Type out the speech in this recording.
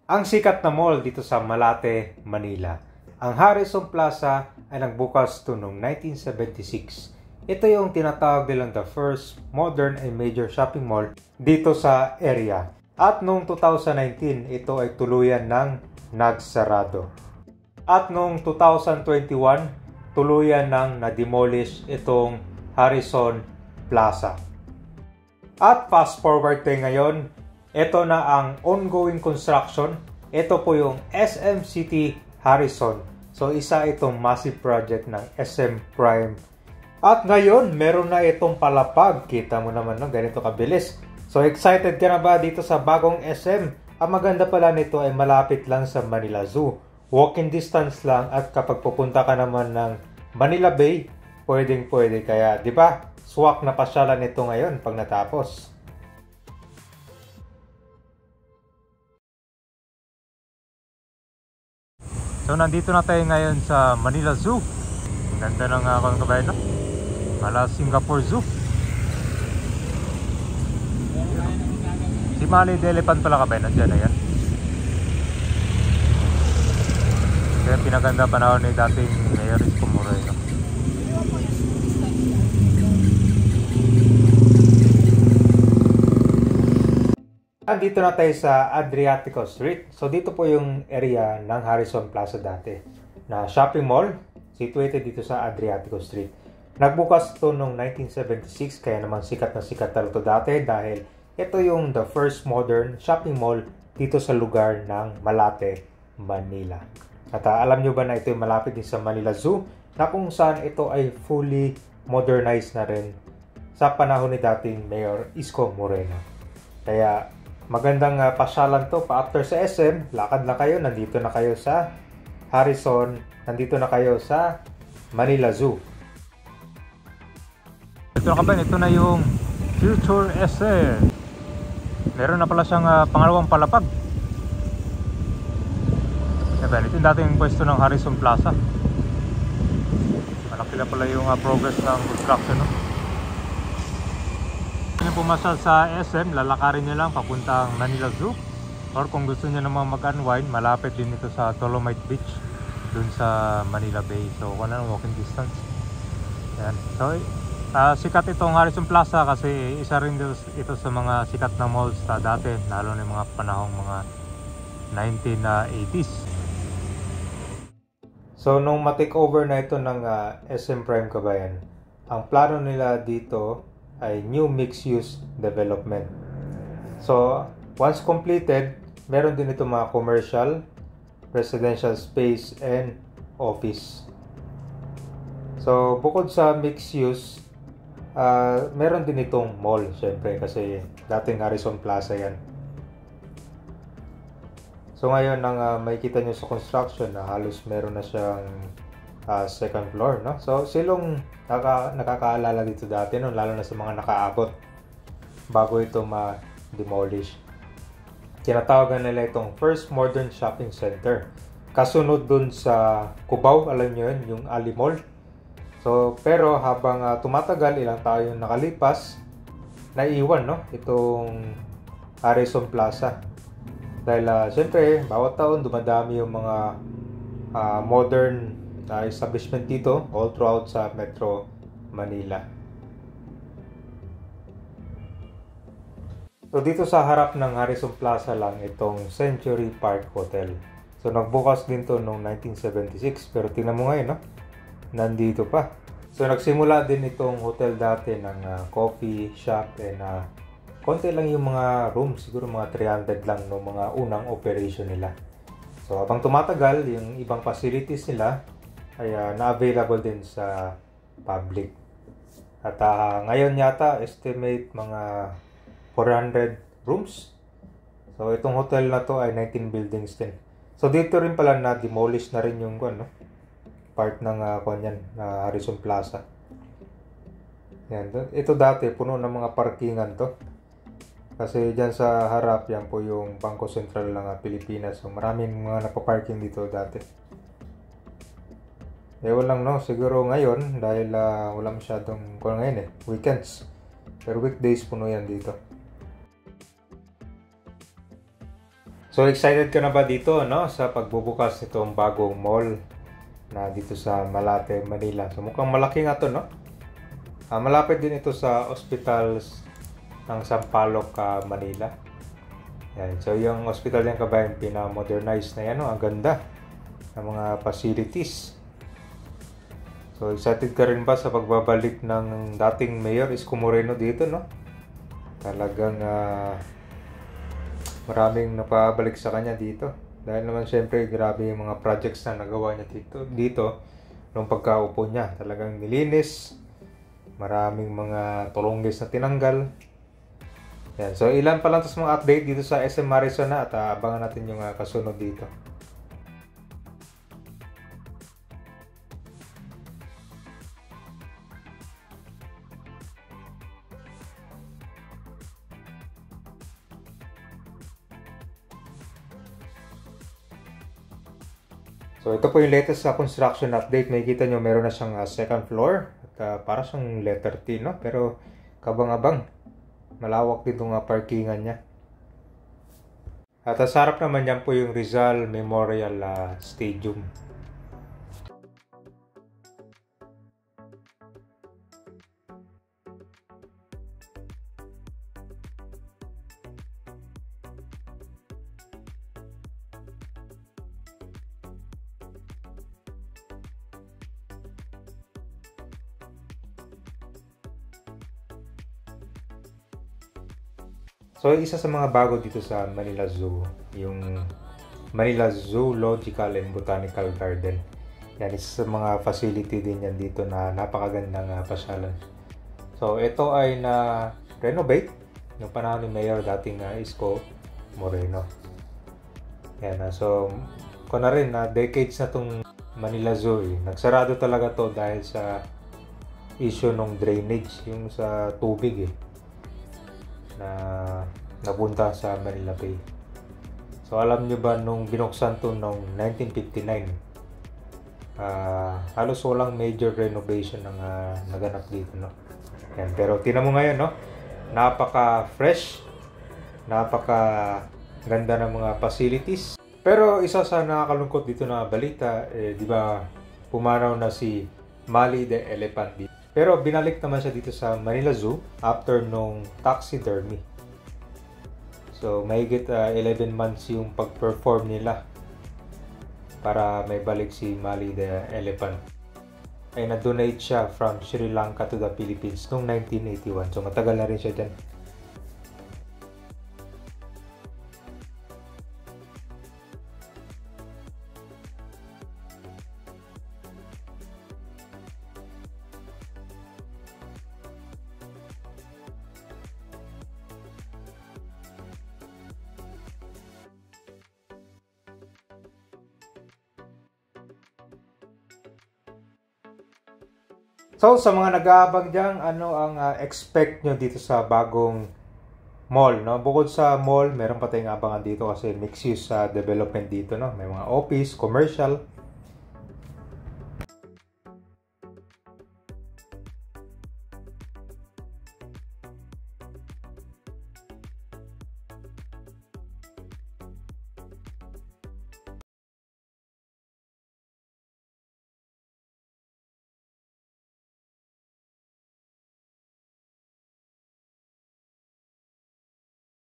Ang sikat na mall dito sa Malate, Manila. Ang Harrison Plaza ay nagbukas to noong 1976. Ito yung tinatawag nilang the first modern and major shopping mall dito sa area. At noong 2019, ito ay tuluyan ng nagsarado. At noong 2021, tuluyan ng na-demolish itong Harrison Plaza. At fast forward tayo ngayon, ito na ang ongoing construction. Ito po yung SM City Harrison. So isa itong massive project ng SM Prime. At ngayon, meron na itong palapag. Kita mo naman, no? Ganito kabilis. So excited ka na ba dito sa bagong SM? Ang maganda pala nito ay malapit lang sa Manila Zoo. Walking distance lang, at kapag pupunta ka naman ng Manila Bay, pwedeng pwede. Kaya, di ba? Swak na pasyalan nito ngayon pag natapos. So nandito na tayo ngayon sa Manila Zoo. Ang ganda ng mga kabayan, no? Mala Singapore Zoo. Si Mali the Elephant pala kabayan, nandiyan na yan. Kaya pinaganda panahon ni dating Mayor Isko Moreno. Dito na tayo sa Adriatico Street. So dito po yung area ng Harrison Plaza dati na shopping mall situated dito sa Adriatico Street. Nagbukas to noong 1976, kaya naman sikat na sikat talaga dati dahil ito yung the first modern shopping mall dito sa lugar ng Malate, Manila. At alam nyo ba na ito yung malapit din sa Manila Zoo na kung saan ito ay fully modernized na rin sa panahon ni dating Mayor Isko Moreno. Kaya magandang pasyalan to pa after sa SM, lakad na kayo, nandito na kayo sa Harrison, nandito na kayo sa Manila Zoo. Ito na kabayan, ito na yung Future SM. Meron na pala siyang pangalawang palapag. Ito yung dating pwesto ng Harrison Plaza. Malaki na pala yung progress ng construction, no? Kung pumasal sa SM, lalakarin nyo lang papuntang Manila Zoo, or kung gusto nyo naman mag-unwind, malapit din ito sa Dolomite Beach dun sa Manila Bay. So kung ano, walking distance. Yan. So sikat itong Harrison Plaza kasi isa rin ito sa mga sikat na malls dati, lalo na yung mga panahong mga 1980s. So nung ma-take over na ito ng SM Prime kabayan, ang plano nila dito ay new mixed-use development. So, once completed, meron din ito mga commercial, residential space, and office. So, bukod sa mixed-use, meron din itong mall, syempre, kasi dating Harrison Plaza yan. So, ngayon, ang makikita nyo sa construction na halos meron na siyang second floor, no? So silong nakakaalala dito dati, no? Lalo na sa mga nakaabot bago ito ma-demolish. Tinatawagan nila itong first modern shopping center. Kasunod dun sa Cubao, alam nyo yun, yung Ali Mall. So pero habang tumatagal, ilang taon yung nakalipas, naiiwan, no? Itong Harrison Plaza. Dahil syempre, bawat taon dumadami yung mga modern establishment dito all throughout sa Metro Manila. So dito sa harap ng Harrison Plaza lang itong Century Park Hotel. So nagbukas din to noong 1976, pero tingnan mo ngayon, no? Nandito pa. So nagsimula din itong hotel dati ng coffee shop, and konti lang yung mga rooms, siguro mga 300 lang no mga unang operation nila. So habang tumatagal, yung ibang facilities nila ay na-available din sa public. At ngayon yata, estimate mga 400 rooms. So itong hotel na to ay 19 buildings din. So dito rin pala na-demolish na rin yung part ng Harrison Plaza. Yan. Ito dati, puno ng mga parkingan to. Kasi dyan sa harap, yan po yung Bangko Sentral ng Pilipinas. So maraming mga napaparking dito dati. Ewan lang, no, siguro ngayon dahil wala masyadong ngayon weekends, pero weekdays puno yan dito. So excited ka na ba dito, no, sa pagbubukas nitong bagong mall na dito sa Malate, Manila? So mukhang malaki nga to, no? Malapit din ito sa Hospital ng Sampaloc, Manila. Yan. So yung hospital yung kabayan, pina-modernize na yan, no? Ang ganda ng mga facilities. So excited ka rin ba sa pagbabalik ng dating Mayor Isko Moreno dito, no? Talagang maraming napabalik sa kanya dito. Dahil naman syempre grabe yung mga projects na nagawa niya dito nung pagkaupo niya. Talagang nilinis. Maraming mga tulunggis na tinanggal. Yan. So ilan pa lang ito mga update dito sa SM Arizona at abangan natin yung kasunod dito. So ito po yung latest sa construction update. Makikita nyo meron na siyang second floor. At para siyang letter T, no? Pero kabang-abang. Malawak din itong parkingan niya. At sa harap naman yan po yung Rizal Memorial Stadium. So, isa sa mga bago dito sa Manila Zoo, yung Manila Zoological and Botanical Garden. Yan, isa sa mga facility din yan dito na napakagandang pasyalan. So, ito ay na-renovate yung panahon ni Mayor dating Isko Moreno. Yan, so, kung na rin, decades na itong Manila Zoo. Nagsarado talaga to dahil sa issue ng drainage, yung sa tubig na napunta sa Manila Bay. So alam nyo ba nung binuksan to noong 1959, halos walang major renovation ang naganap dito, no? Yan, pero tinan mo ngayon, no? Napaka-fresh, napaka-ganda ng mga facilities. Pero isa sa nakakalungkot dito na balita, di ba pumanaw na si Mali the Elephant dito. Pero binalik naman siya dito sa Manila Zoo after nung taxidermy. So, mahigit 11 months yung pag-perform nila para may balik si Mali the Elephant. Ay na-donate siya from Sri Lanka to the Philippines noong 1981. So, matagal na rin siya dyan. So, sa mga nag-aabang dyan, ano ang expect nyo dito sa bagong mall, no? Bukod sa mall, meron pa tayong abangan dito kasi mixed use development dito, no? May mga office, commercial,